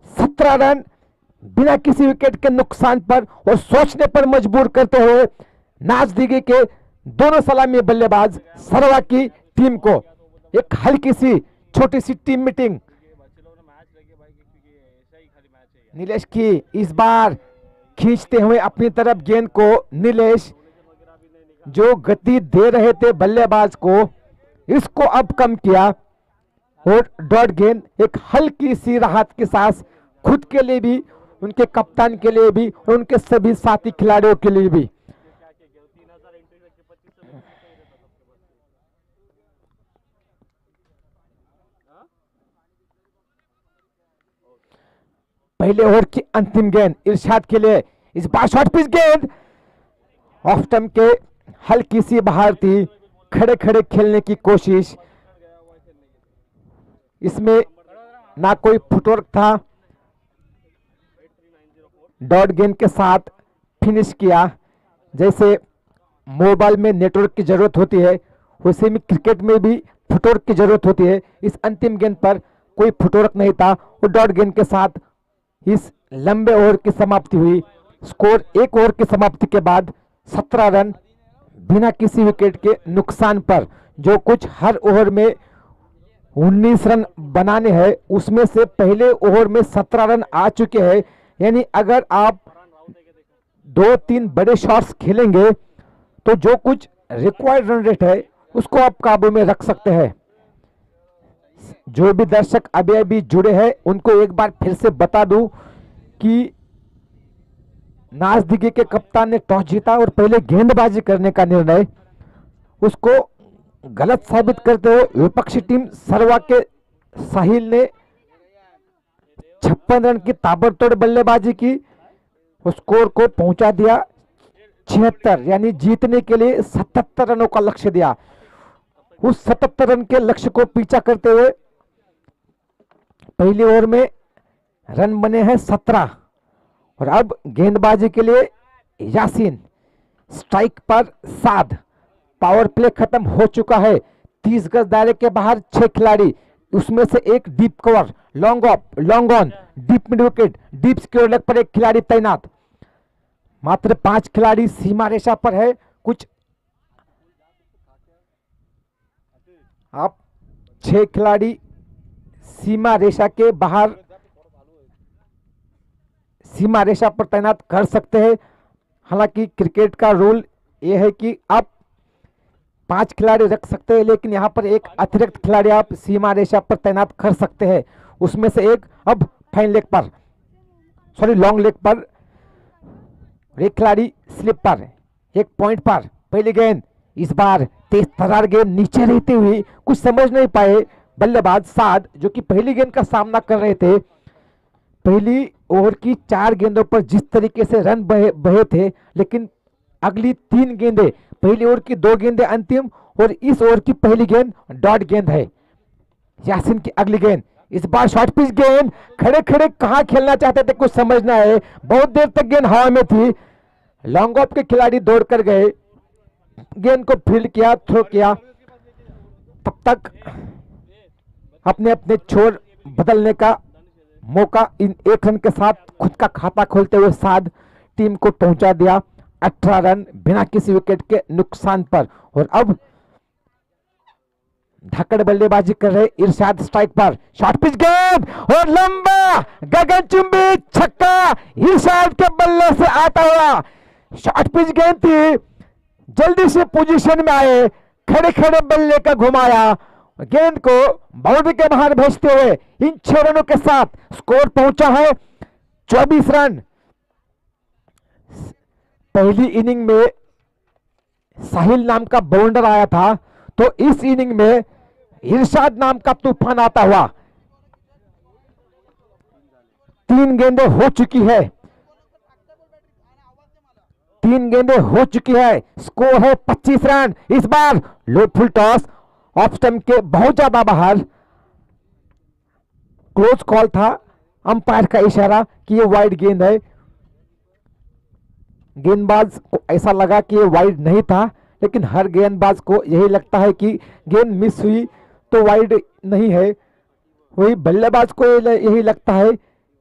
17 रन बिना किसी विकेट के नुकसान पर और सोचने पर मजबूर करते हुए नाजदीकी के दोनों सलामी बल्लेबाज सरवा की टीम को एक हल्की सी छोटी सी टीम मीटिंग। नीलेश की इस बार खींचते हुए अपनी तरफ गेंद को, नीलेश जो गति दे रहे थे बल्लेबाज को, इसको अब कम किया और डॉट गेंद एक हल्की सी राहत की सांस खुद के लिए भी, उनके कप्तान के लिए भी और उनके सभी साथी खिलाड़ियों के लिए भी। पहले ओवर की अंतिम गेंद इरशाद के लिए। इस बार शॉर्ट पिच गेंद ऑफ स्टंप के हल्की सी बाहर थी। खड़े खड़े खेलने की कोशिश, इसमें ना कोई फुटवर्क था। डॉट गेंद के साथ फिनिश किया। जैसे मोबाइल में नेटवर्क की जरूरत होती है, वैसे में क्रिकेट में भी फुटवर्क की जरूरत होती है। इस अंतिम गेंद पर कोई फुटवर्क नहीं था और डॉट गेंद के साथ इस लंबे ओवर की समाप्ति हुई। स्कोर 1 ओवर की समाप्ति के बाद 17 रन बिना किसी विकेट के नुकसान पर। जो कुछ हर ओवर में 19 रन बनाने हैं, उसमें से पहले ओवर में 17 रन आ चुके हैं। यानी अगर आप 2-3 बड़े शॉट्स खेलेंगे तो जो कुछ रिक्वायर्ड रन रेट है उसको आप काबू में रख सकते हैं। जो भी दर्शक अभी अभी जुड़े हैं उनको एक बार फिर से बता दूं कि नाजदीकी के कप्तान ने टॉस जीता और पहले गेंदबाजी करने का निर्णय, उसको गलत साबित करते हुए विपक्षी टीम सरवा के साहिल ने 56 रन की ताबड़तोड़ बल्लेबाजी की। स्कोर को पहुंचा दिया 76, यानी जीतने के लिए 77 रनों का लक्ष्य दिया। उस 77 रन के लक्ष्य को पीछा करते हुए पहले ओवर में रन बने हैं 17 और अब गेंदबाजी के लिए यासीन, स्ट्राइक पर साद। पावर प्ले खत्म हो चुका है। 30 गज दायरे के बाहर 6 खिलाड़ी, उसमें से एक deep cover, long off, long on, deep mid wicket, deep square leg पर एक खिलाड़ी तैनात। मात्र 5 खिलाड़ी सीमा रेखा पर है। कुछ आप 6 खिलाड़ी सीमा रेखा के बाहर, सीमा रेखा पर तैनात कर सकते हैं। हालांकि क्रिकेट का रूल यह है कि आप 5 खिलाड़ी रख सकते हैं, लेकिन यहां पर एक अतिरिक्त खिलाड़ी आप सीमा रेखा पर तैनात कर सकते हैं। उसमें से एक अब फाइन लेग पर, सॉरी लॉन्ग लेग पर, एक खिलाड़ी स्लिप पर, एक पॉइंट पर। पहली गेंद इस बार तेज तर्रार गेंद नीचे रहते हुए कुछ समझ नहीं पाए बल्लेबाज साद, जो कि पहली गेंद का सामना कर रहे थे। पहली ओवर की 4 गेंदों पर जिस तरीके से रन बहे थे, लेकिन अगली 3 गेंदें, पहली ओवर की 2 गेंदें अंतिम और इस ओवर की पहली गेंद डॉट गेंद है। यासीन की अगली गेंद, इस बार शॉर्ट पिच गेंद, खड़े खड़े कहां खेलना चाहते थे कुछ समझना है, बहुत देर तक गेंद हवा में थी। लॉन्ग ऑफ के खिलाड़ी दौड़ कर गए, गेंद को फील्ड किया, थ्रो किया। तब तक अपने अपने छोर बदलने का मौका इन 1 रन के साथ खुद का खाता खोलते हुए साध टीम को पहुंचा दिया 18 रन बिना किसी विकेट के नुकसान पर। और अब धाकड़ बल्लेबाजी कर रहे इरशाद स्ट्राइक पर, शॉर्ट पिच गेंद और लंबा गगनचुंबी छक्का इरशाद के बल्ले से आता हुआ। शॉर्ट पिच गेंद थी, जल्दी से पोजीशन में आए, खड़े खड़े बल्ले का घुमाया, गेंद को बाउंड्री के बाहर भेजते हुए इन 6 रनों के साथ स्कोर पहुंचा है 24 रन। पहली इनिंग में साहिल नाम का बाउंडर आया था, तो इस इनिंग में इरशाद नाम का तूफान आता हुआ। 3 गेंदें हो चुकी है, 3 गेंदें हो चुकी है, स्कोर है 25 रन। इस बार लो फुल टॉस, ऑफ स्टंप के बहुत ज्यादा बाहर, क्लोज कॉल था, अंपायर का इशारा कि ये वाइड गेंद है। गेंदबाज को ऐसा लगा कि ये वाइड नहीं था, लेकिन हर गेंदबाज को यही लगता है कि गेंद मिस हुई तो वाइड नहीं है, वही बल्लेबाज को यही लगता है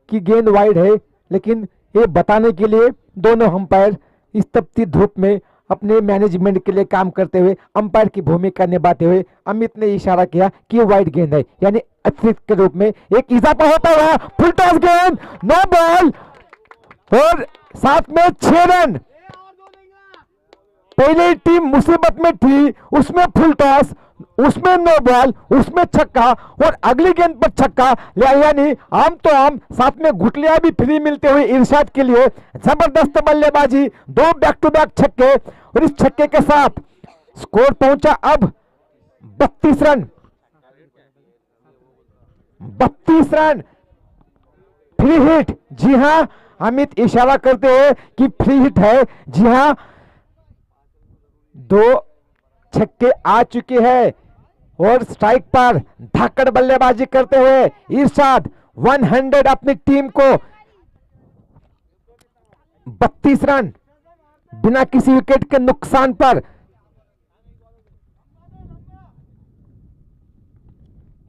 कि गेंद वाइड है। लेकिन ये बताने के लिए दोनों अंपायर इस तपती धूप में अपने मैनेजमेंट के लिए काम करते हुए अंपायर की भूमिका निभाते हुए अमित ने इशारा किया कि ये वाइड गेंद है, यानी अतिरिक्त के रूप में एक इजाफा होता हुआ फुल टॉस गेंद, नो बॉल और साथ में 6 रन। पहले टीम मुसीबत में थी, उसमें फुल टॉस, उसमें नो बॉल, उसमें छक्का और अगली गेंद पर छक्का, यानी आम तो आम, साथ में घुटलियां भी फ्री मिलते हुए इरशाद के लिए जबरदस्त बल्लेबाजी, 2 बैक टू बैक छक्के और इस छक्के के साथ स्कोर पहुंचा अब 32 रन। 32 रन, फ्री हिट, जी हां अमित इशारा करते हैं कि फ्री हिट है, जी हां 2 छक्के आ चुके हैं और स्ट्राइक पर धाकड़ बल्लेबाजी करते हुए इरशाद 100 अपनी टीम को 32 रन बिना किसी विकेट के नुकसान पर।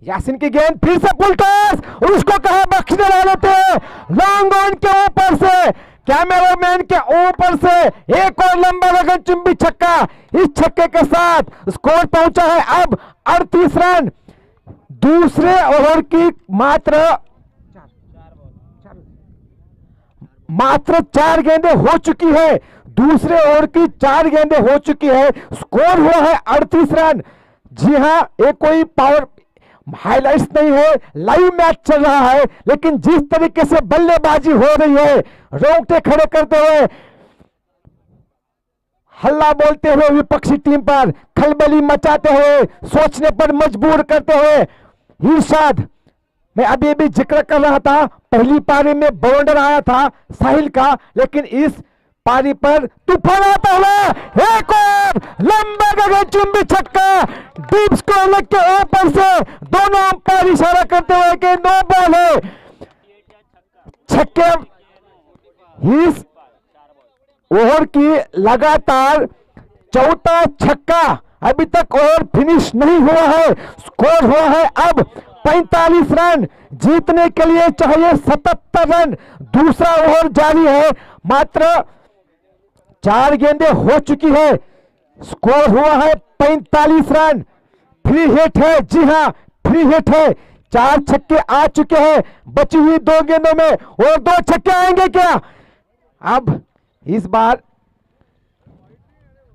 यासिन की गेंद फिर से फुल टॉस और उसको कहा बख्शने वाले थे, लॉन्ग ऑन के ऊपर से, कैमरामैन के ऊपर से एक और लंबा गगनचुंबी छक्का। इस छक्के के साथ स्कोर पहुंचा है अब 38 रन। दूसरे ओवर की मात्र 4 गेंदें हो चुकी है, दूसरे ओवर की 4 गेंदें हो चुकी है, स्कोर हुआ है 38 रन। जी हां, ये कोई पावर हाइलाइट्स नहीं है, लाइव मैच चल रहा है, लेकिन जिस तरीके से बल्लेबाजी हो रही है, रोंगटे खड़े करते हुए, हल्ला बोलते हुए विपक्षी टीम पर, खलबली मचाते हुए, सोचने पर मजबूर करते हुए इरशाद, मैं अभी भी जिक्र कर रहा था, पहली पारी में बाउंडर आया था साहिल का, लेकिन इस पारी पर तूफान आता हुआ एक और लंबा गगनचुंबी छक्का डीप स्क्वायर के ऊपर से, दोनों अंपायर इशारा करते हुए कि नो बॉल है। छक्के इस ओवर की लगातार 4था छक्का, अभी तक ओवर फिनिश नहीं हुआ है, स्कोर हुआ है अब 45 रन। जीतने के लिए चाहिए 77 रन। दूसरा ओवर जारी है, मात्र 4 गेंदें हो चुकी है, स्कोर हुआ है 45 रन। फ्री हिट है, जी हां फ्री हिट है, 4 छक्के आ चुके हैं बची हुई 2 गेंदों में, और 2 छक्के आएंगे क्या? अब इस बार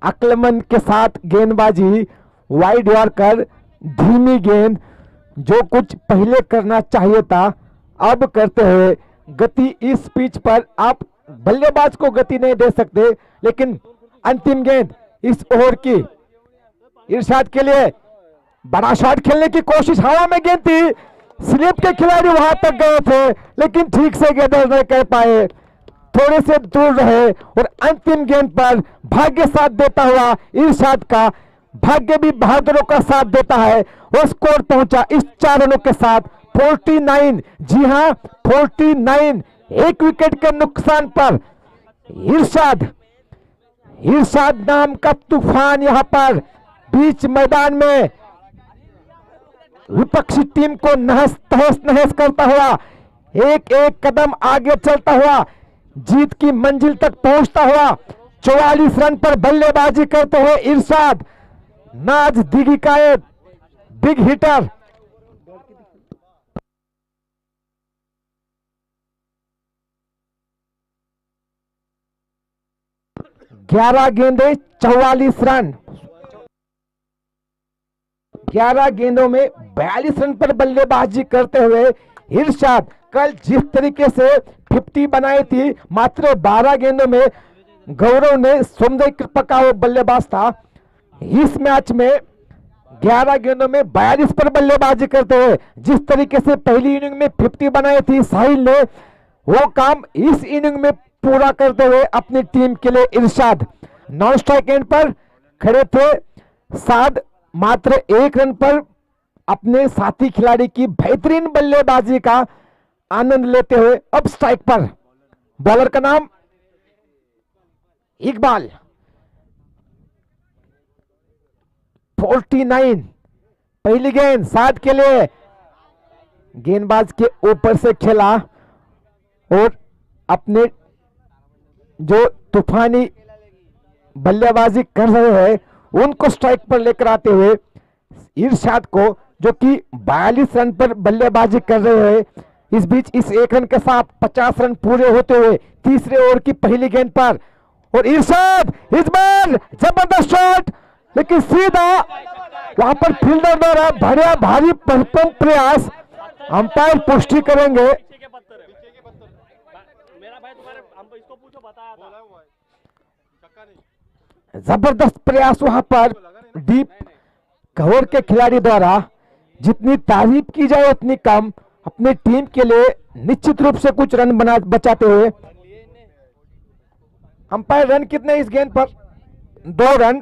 अक्लमंद के साथ गेंदबाजी, वाइड यॉर्कर, धीमी गेंद, जो कुछ पहले करना चाहिए था अब करते हुए, गति इस पिच पर आप बल्लेबाज को गति नहीं दे सकते, लेकिन अंतिम गेंद इस ओवर की इरशाद के लिए बड़ा शॉट खेलने की कोशिश, हवा में गेंद थी, स्लिप के खिलाड़ी वहां तक गए थे, लेकिन ठीक से गेंदबाज नहीं कर पाए, थोड़े से दूर रहे, और अंतिम गेंद पर भाग्य साथ देता हुआ इरशाद का, भाग्य भी बहादुरों का साथ देता है, और स्कोर पहुंचा इस 4 रनों के साथ 49, जी हां 49, एक विकेट के नुकसान पर इरशाद नाम का तूफान यहां पर बीच मैदान में विपक्षी टीम को तहस नहस करता हुआ एक एक कदम आगे चलता हुआ जीत की मंजिल तक पहुंचता हुआ 44 रन पर बल्लेबाजी करते हुए इरशाद नाज दिगी का एक बिग हिटर। ग्यारह गेंदे 44 रन, 11 गेंदों में 42 रन पर बल्लेबाजी करते हुए इरशाद कल जिस तरीके से 50 बनाई थी, मात्र 12 गेंदों में गौरव ने सोमदेव कृपा का वो बल्लेबाज था। इस मैच में 11 गेंदों में 42 पर बल्लेबाजी करते हुए जिस तरीके से पहली इनिंग में 50 बनाई थी साहिल ने, वो काम इस इनिंग में पूरा करते हुए अपनी टीम के लिए इरशाद नॉन स्ट्राइक एंड पर खड़े थे। साद मात्र 1 रन पर अपने साथी खिलाड़ी की बेहतरीन बल्लेबाजी का आनंद लेते हुए अब स्ट्राइक पर बॉलर का नाम इकबाल। 49, पहली गेंद साद के लिए, गेंदबाज के ऊपर से खेला और अपने जो तूफानी बल्लेबाजी कर रहे हैं उनको स्ट्राइक पर लेकर आते हुए इरशाद को, जो कि 42 रन पर बल्लेबाजी कर रहे हैं, इस बीच इस 1 रन के साथ 50 रन पूरे होते हुए तीसरे ओवर की पहली गेंद पर और इरशाद इस बार जबरदस्त शॉट, लेकिन सीधा वहां पर फील्डर द्वारा बढ़िया भारी प्रयास, अंपायर पुष्टि करेंगे। जबरदस्त प्रयास वहां पर डीप कवर के खिलाड़ी द्वारा, जितनी तारीफ की जाए उतनी कम, अपनी टीम के लिए निश्चित रूप से कुछ रन बचाते हुए। अंपायर रन कितने इस गेंद पर? 2 रन,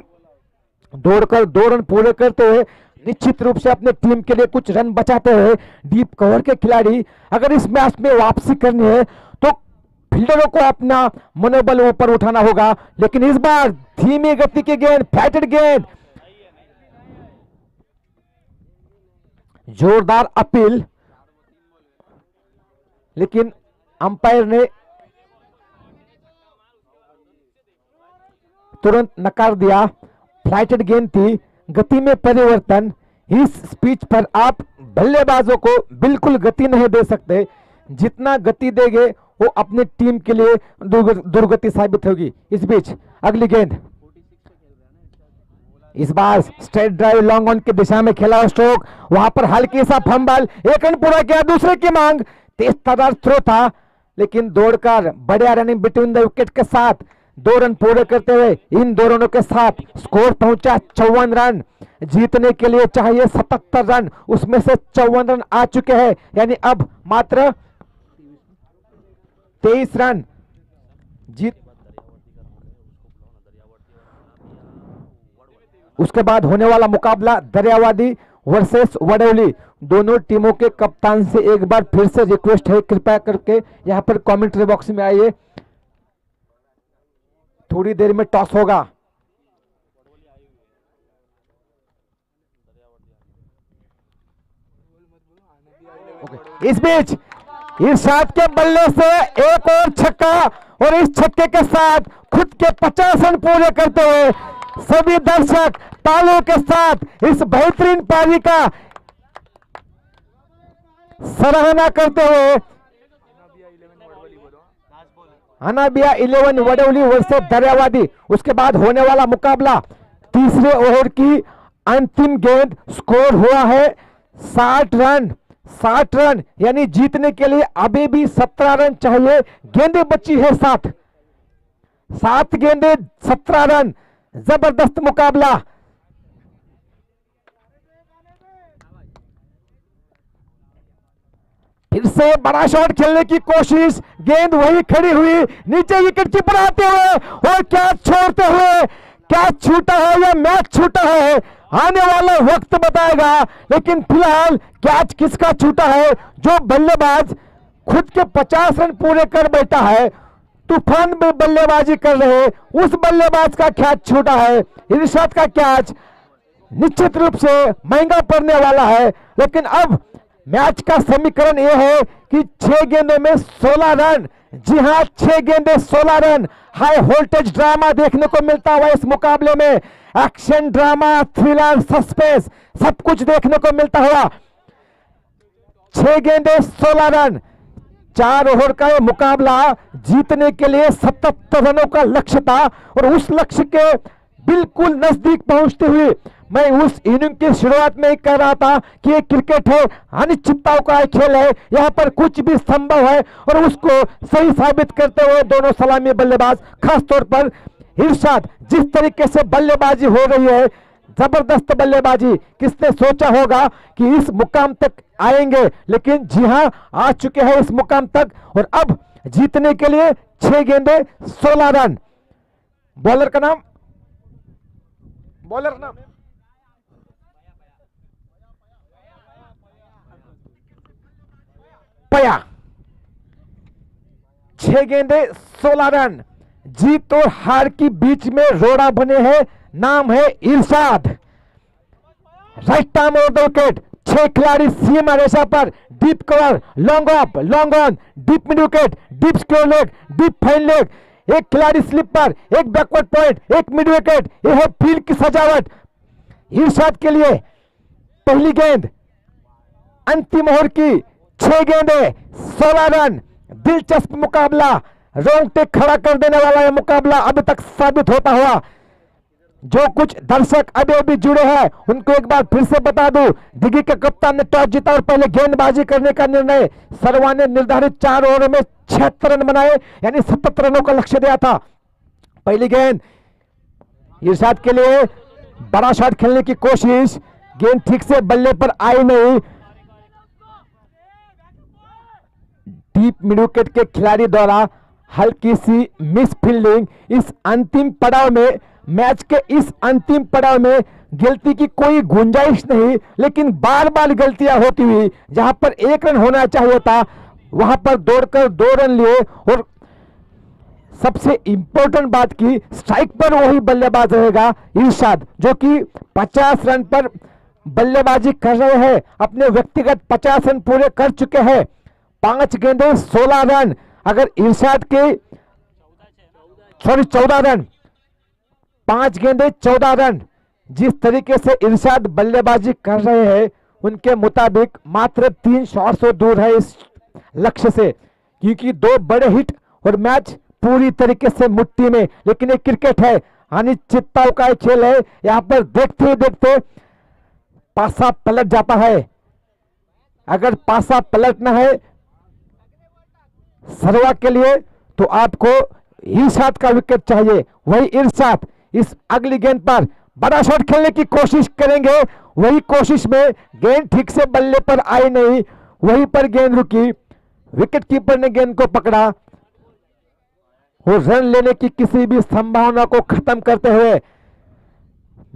दौड़कर 2 रन पूरे करते हुए निश्चित रूप से अपने टीम के लिए कुछ रन बचाते हुए डीप कवर के खिलाड़ी अगर इस मैच में वापसी करनी है तो फील्डरों को अपना मनोबल ऊपर उठाना होगा, लेकिन इस बार धीमी गति की गेंद, फ्लैटेड गेंद, जोरदार अपील, लेकिन अंपायर ने तुरंत नकार दिया। फ्लाइटेड गेंद थी, गति में परिवर्तन, इस स्पीच पर आप बल्लेबाजों को बिल्कुल गति नहीं दे सकते, जितना गति देंगे वो अपनी टीम के लिए दुर्गति साबित होगी। इस बीच अगली गेंद, इस बार स्ट्रेट ड्राइव लॉन्ग ऑन की दिशा में खेला स्ट्रोक, वहां पर हल्की सा फंबल, 1 रन पूरा किया, दूसरे की मांग, तेज तर्रार थ्रो था, लेकिन दौड़कर बढ़िया रनिंग बिटवीन द विकेट के साथ 2 रन पूरे करते हुए इन 2 रनों के साथ स्कोर पहुंचा 54 रन। जीतने के लिए चाहिए 77 रन, उसमें से 54 रन आ चुके हैं, यानी अब मात्र 23 रन जीत। उसके बाद होने वाला मुकाबला दरियावादी वर्सेस वडोली। दोनों टीमों के कप्तान से एक बार फिर से रिक्वेस्ट है, कृपया करके यहां पर कमेंट्री बॉक्स में आइए, थोड़ी देर में टॉस होगा। इस बीच इरशाद के बल्ले से एक और छक्का और इस छक्के के साथ खुद के 50 रन पूरे करते हुए सभी दर्शक तालियों के साथ इस बेहतरीन पारी का सराहना करते हुए अनाबिया 11 वडोली वर्सेस दरियावादी। उसके बाद होने वाला मुकाबला तीसरे ओवर की अंतिम गेंद, स्कोर हुआ है 60 रन। 60 रन यानी जीतने के लिए अभी भी 17 रन चाहिए, गेंदें बची है 7 गेंदें 17 रन, जबरदस्त मुकाबला। फिर से बड़ा शॉट खेलने की कोशिश, गेंद वही खड़ी हुई, नीचे विकेट कीपर आते हुए और क्या छोड़ते हुए, क्या छूटा है या मैच छूटा है, आने वाला वक्त बताएगा। लेकिन फिलहाल कैच किसका छूटा है? जो बल्लेबाज खुद के 50 रन पूरे कर बैठा है, तूफान में बल्लेबाजी कर रहे, उस बल्लेबाज का कैच छूटा है। इरशाद का कैच निश्चित रूप से महंगा पड़ने वाला है। लेकिन अब मैच का समीकरण यह है कि 6 गेंदों में 16 रन। जी हां, 6 गेंदे 16 रन। हाई वोल्टेज ड्रामा देखने को मिलता हुआ इस मुकाबले में, एक्शन ड्रामा, थ्रिलर, सस्पेंस सब कुछ देखने को मिलता हुआ। 6 गेंदे 16 रन, 4 ओवर का यह मुकाबला जीतने के लिए 77 रनों का लक्ष्य था और उस लक्ष्य के बिल्कुल नजदीक पहुंचते हुए मैं उस इनिंग की शुरुआत में ही कह रहा था कि ये क्रिकेट है, अनिश्चितताओं का खेल है, यहां पर कुछ भी संभव है। और उसको सही साबित करते हुए दोनों सलामी बल्लेबाज, खासतौर पर इरशाद, जिस तरीके से बल्लेबाजी हो रही है, जबरदस्त बल्लेबाजी। किसने सोचा होगा कि इस मुकाम तक आएंगे? लेकिन जी हां, आ चुके हैं इस मुकाम तक। और अब जीतने के लिए 6 गेंदे 16 रन। बॉलर का नाम, बॉलर नाम पया। 6 गेंदे 16 रन। जीत और हार की बीच में रोड़ा बने हैं, नाम है Irshad. Right arm over the wicket, 6 खिलाड़ी सीमा रेखा पर, deep cover, long off, long on, deep mid wicket, deep square leg, deep fine leg, एक खिलाड़ी स्लिप पर, एक बैकवर्ड पॉइंट, एक मिड विकेट। यह है फील्ड की सजावट। इरशाद के लिए पहली गेंद, अंतिम ओवर की 6 गेंदे 16 रन। दिलचस्प मुकाबला, रोंगटे खड़ा कर देने वाला यह मुकाबला अभी तक साबित होता हुआ। जो कुछ दर्शक अभी अभी जुड़े हैं उनको एक बार फिर से बता दूं, दिल्ली के कप्तान ने टॉस जीता और पहले गेंदबाजी करने का निर्णय। सरवा ने निर्धारित 4 ओवर में 76 रन बनाए, यानी 77 रनों का लक्ष्य दिया था। पहली गेंद इरशाद के लिए, बड़ा शॉट खेलने की कोशिश, गेंद ठीक से बल्ले पर आई नहीं। डीप मिड विकेट के खिलाड़ी द्वारा हल्की सी मिस फील्डिंग। इस अंतिम पड़ाव में, मैच के इस अंतिम पड़ाव में गलती की कोई गुंजाइश नहीं, लेकिन बार बार गलतियां होती हुई। जहां पर 1 रन होना चाहिए था वहां पर दौड़कर 2 रन लिए। और सबसे इंपॉर्टेंट बात की, स्ट्राइक पर वही बल्लेबाज रहेगा इरशाद, जो कि 50 रन पर बल्लेबाजी कर रहे हैं। अपने व्यक्तिगत 50 रन पूरे कर चुके हैं। 5 गेंदे 16 रन। अगर इरशाद के 14 रन, 5 गेंदे 14 रन। जिस तरीके से इरशाद बल्लेबाजी कर रहे हैं उनके मुताबिक मात्र 3 शॉट से दूर है इस लक्ष्य से, क्योंकि 2 बड़े हिट और मैच पूरी तरीके से मुट्ठी में। लेकिन ये क्रिकेट है, अनिश्चितताओं का खेल है। यहां पर देखते ही देखते पासा पलट जाता है। अगर पासा पलटना है सरवा के लिए तो आपको इरशाद का विकेट चाहिए। वही इरशाद इस अगली गेंद पर बड़ा शॉट खेलने की कोशिश करेंगे। वही कोशिश में गेंद ठीक से बल्ले पर आई नहीं, वहीं पर गेंद रुकी। विकेट कीपर ने गेंद को पकड़ा और रन लेने की किसी भी संभावना को खत्म करते हुए,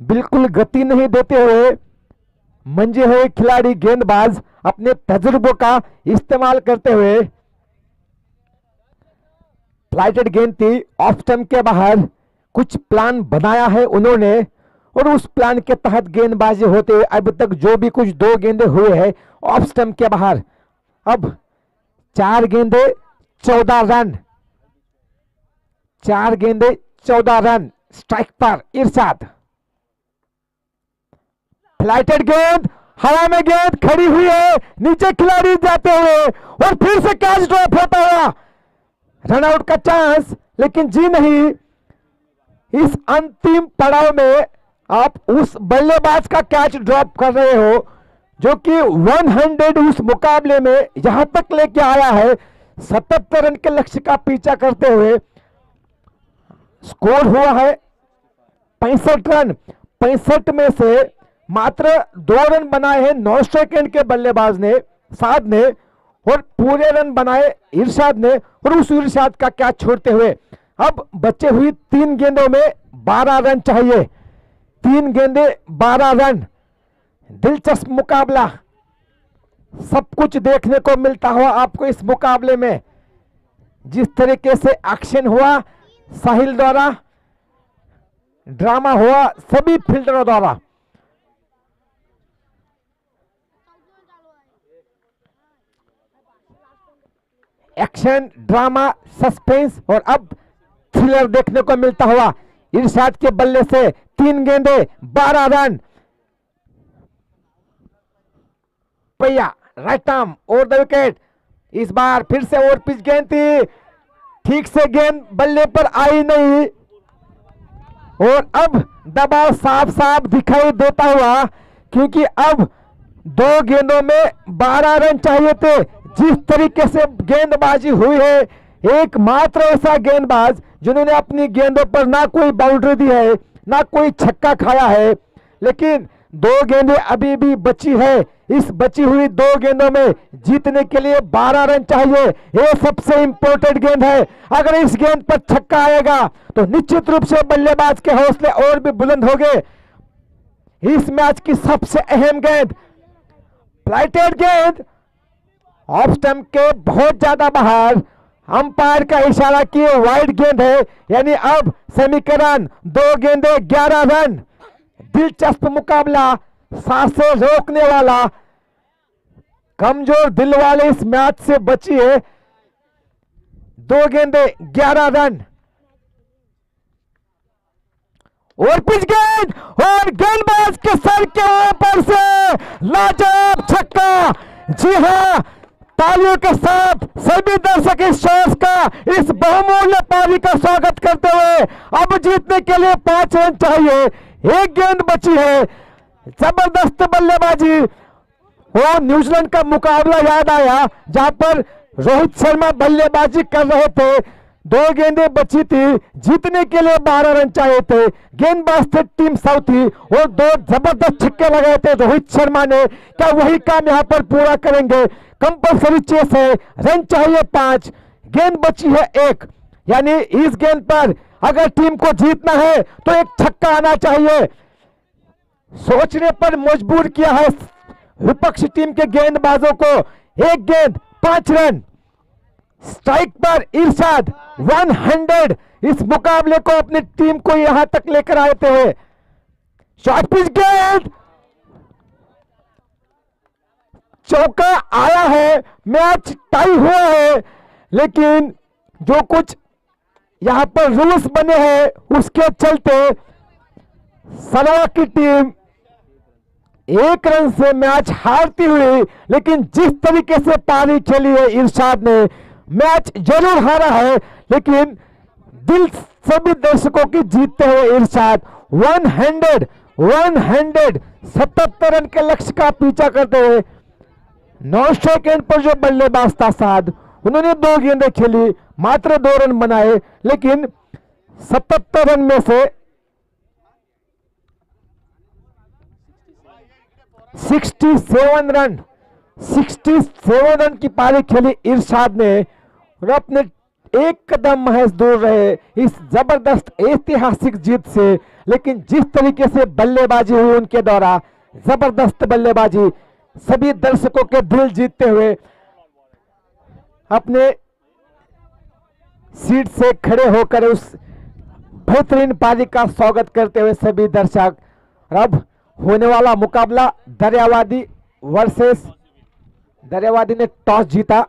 बिल्कुल गति नहीं देते हुए, मंजे हुए खिलाड़ी गेंदबाज अपने तजुर्बों का इस्तेमाल करते हुए, फ्लाइटेड गेंद थी, ऑफ स्टंप के बाहर कुछ प्लान बनाया है उन्होंने और उस प्लान के तहत गेंदबाजी होते हुए अब तक जो भी कुछ 2 गेंदे हुए हैं ऑफ स्टंप के बाहर। अब 4 गेंदे 14 रन, 4 गेंदे 14 रन। स्ट्राइक पर इरशाद, फ्लाइटेड गेंद, हवा में गेंद खड़ी हुई है, नीचे खिलाड़ी जाते हुए और फिर से कैच ड्रॉप होता हुआ, रन आउट का चांस। लेकिन जी नहीं, इस अंतिम पड़ाव में आप उस बल्लेबाज का कैच ड्रॉप कर रहे हो जो कि 100 उस मुकाबले में यहां तक लेके आया है। 77 रन के लक्ष्य का पीछा करते हुए स्कोर हुआ है 65 रन। 65 में से मात्र 2 रन बनाए हैं नॉन स्ट्राइक एंड के बल्लेबाज ने, साद ने, और पूरे रन बनाए इरशाद ने। और उस इरशाद का कैच छोड़ते हुए अब बचे हुई 3 गेंदों में 12 रन चाहिए। 3 गेंदे 12 रन। दिलचस्प मुकाबला, सब कुछ देखने को मिलता हुआ आपको इस मुकाबले में। जिस तरीके से एक्शन हुआ साहिल द्वारा, ड्रामा हुआ सभी फील्डरों द्वारा। एक्शन, ड्रामा, सस्पेंस और अब थ्रिलर देखने को मिलता हुआ। इरशाद के बल्ले से 3 गेंदे 12 रन। पैया right arm over the wicket. इस बार फिर से ओवर पिच गेंद थी, ठीक से गेंद बल्ले पर आई नहीं और अब दबाव साफ साफ दिखाई देता हुआ, क्योंकि अब 2 गेंदों में 12 रन चाहिए थे। जिस तरीके से गेंदबाजी हुई है, एकमात्र ऐसा गेंदबाज जिन्होंने अपनी गेंदों पर ना कोई बाउंड्री दी है ना कोई छक्का खाया है, लेकिन 2 गेंदें अभी भी बची है। इस बची हुई 2 गेंदों में जीतने के लिए 12 रन चाहिए। ये सबसे इंपॉर्टेंट गेंद है। अगर इस गेंद पर छक्का आएगा तो निश्चित रूप से बल्लेबाज के हौसले और भी बुलंद होंगे। इस मैच की सबसे अहम गेंद, फ्लाइटेड गेंद, ऑफ स्टंप के बहुत ज्यादा बाहर, अंपायर का इशारा किए वाइड गेंद है, यानी अब समीकरण 2 गेंदे 11 रन। दिलचस्प मुकाबला, सांसें रोकने वाला, कमजोर दिल वाले इस मैच से बची है। 2 गेंदे 11 रन और पिच गेंद और गेंदबाज के सर के ऊपर से लाजवाब छक्का। जी हां, तालियों के साथ सभी दर्शक इस शॉट का, इस बहुमूल्य पारी का स्वागत करते हुए अब जीतने के लिए 5 रन चाहिए। 1 गेंद बची है। जबरदस्त बल्लेबाजी। वो न्यूजीलैंड का मुकाबला याद आया जहां पर रोहित शर्मा बल्लेबाजी कर रहे थे, 2 गेंदें बची थी, जीतने के लिए 12 रन चाहिए थे। गेंदबाज थे टीम साउथी और 2 जबरदस्त छक्के लगाए थे रोहित शर्मा ने। क्या वही काम यहां पर पूरा करेंगे? कंपल्सरी चेस है, रन चाहिए 5, गेंद बची है 1, यानी इस गेंद पर अगर टीम को जीतना है तो एक छक्का आना चाहिए। सोचने पर मजबूर किया है विपक्षी टीम के गेंदबाजों को। 1 गेंद 5 रन। स्ट्राइक पर इरशाद 100 इस मुकाबले को अपनी टीम को यहां तक लेकर आए थे। शॉर्ट पिच गेंद, चौका आया है, मैच टाई हुआ है, लेकिन जो कुछ यहां पर रूल्स बने हैं उसके चलते सलवा की टीम 1 रन से मैच हारती हुई, लेकिन जिस तरीके से पारी खेली है इरशाद ने, मैच जरूर हारा है लेकिन दिल सभी दर्शकों की जीतते हुए इरशाद 177 रन के लक्ष्य का पीछा करते हुए 9 सेकंड पर जो बल्लेबाज था साद, उन्होंने 2 गेंदें खेली, मात्र 2 रन बनाए, लेकिन 77 रन में से 67 रन की पारी खेली इरशाद ने और अपने 1 कदम महज दूर रहे इस जबरदस्त ऐतिहासिक जीत से। लेकिन जिस तरीके से बल्लेबाजी हुई उनके द्वारा, जबरदस्त बल्लेबाजी, सभी दर्शकों के दिल जीतते हुए अपने सीट से खड़े होकर उस बेहतरीन पारी का स्वागत करते हुए सभी दर्शक। अब होने वाला मुकाबला दरियावादी वर्सेस, दरियावादी ने टॉस जीता